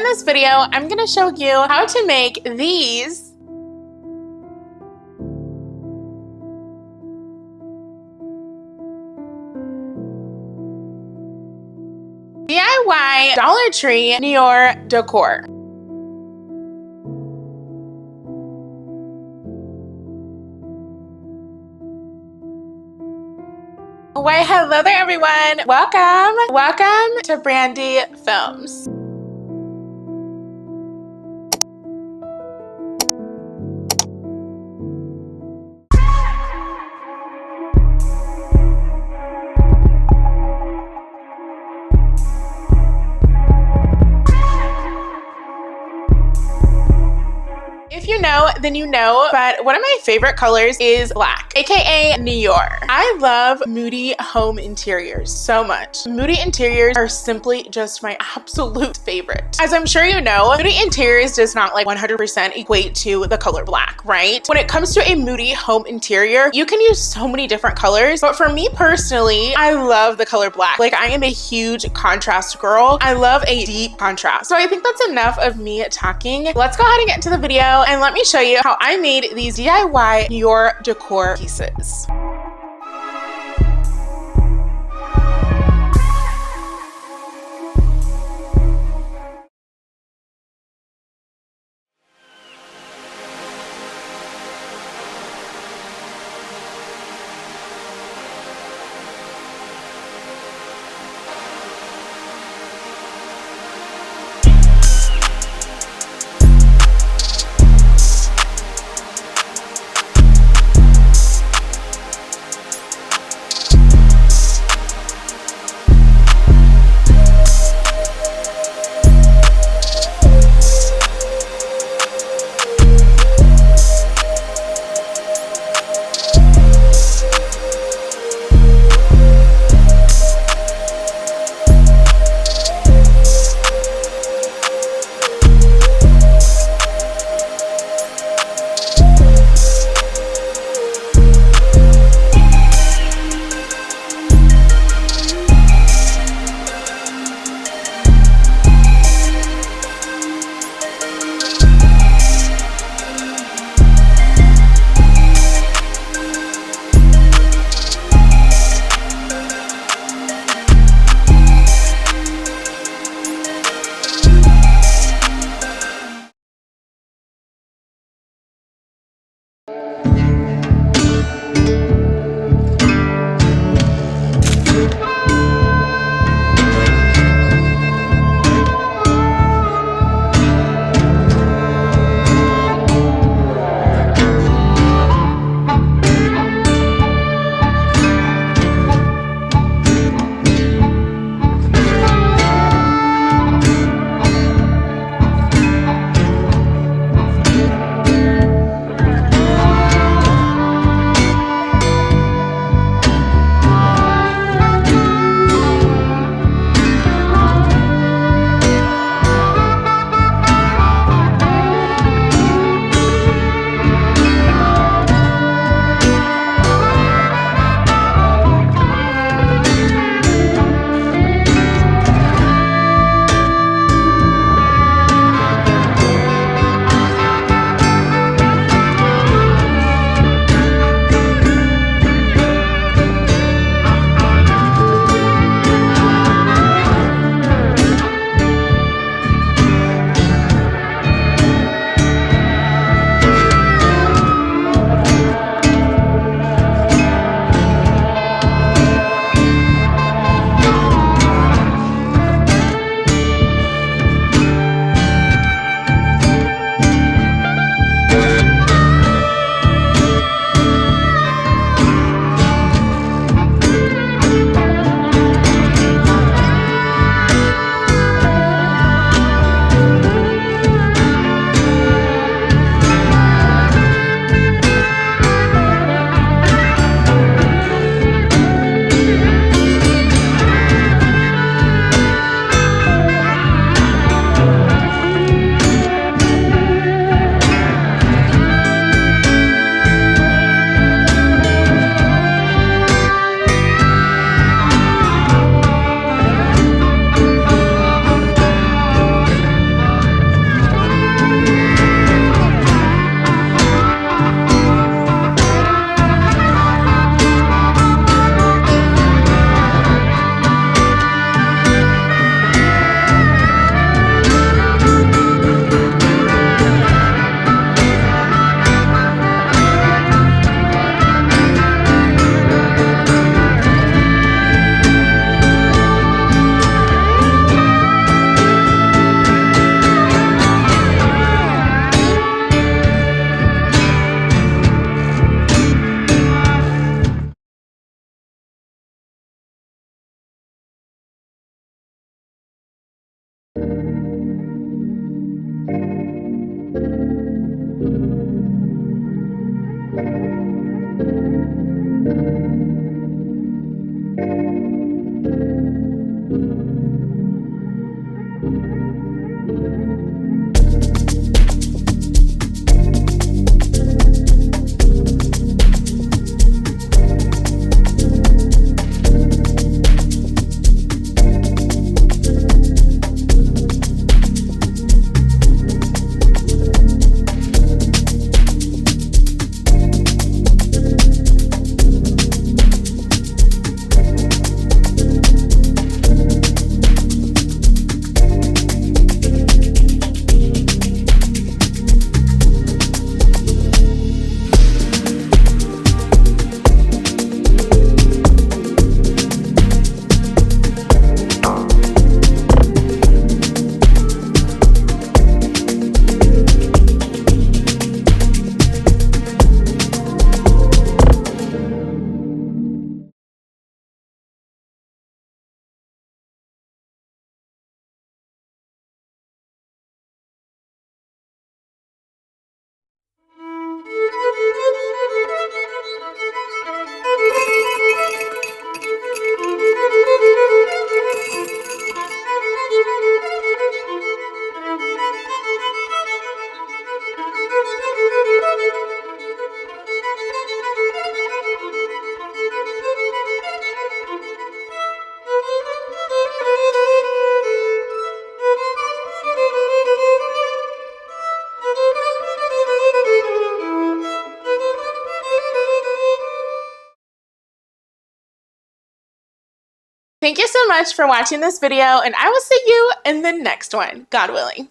in this video, I'm gonna show you how to make these DIY Dollar Tree New York decor. Why, hello there everyone. Welcome to Brandi Films. If you know, then you know, but one of my favorite colors is black, aka New York. I love Moody home interiors so much. Moody interiors are simply just my absolute favorite. As I'm sure you know, Moody interiors does not like 100% equate to the color black, right? When it comes to a Moody home interior, you can use so many different colors, but for me personally, I love the color black. Like, I am a huge contrast girl. I love a deep contrast. So I think that's enough of me talking. Let's go ahead and get into the video and let me show you how I made these DIY New York decor pieces. much for watching this video, and I will see you in the next one, God willing.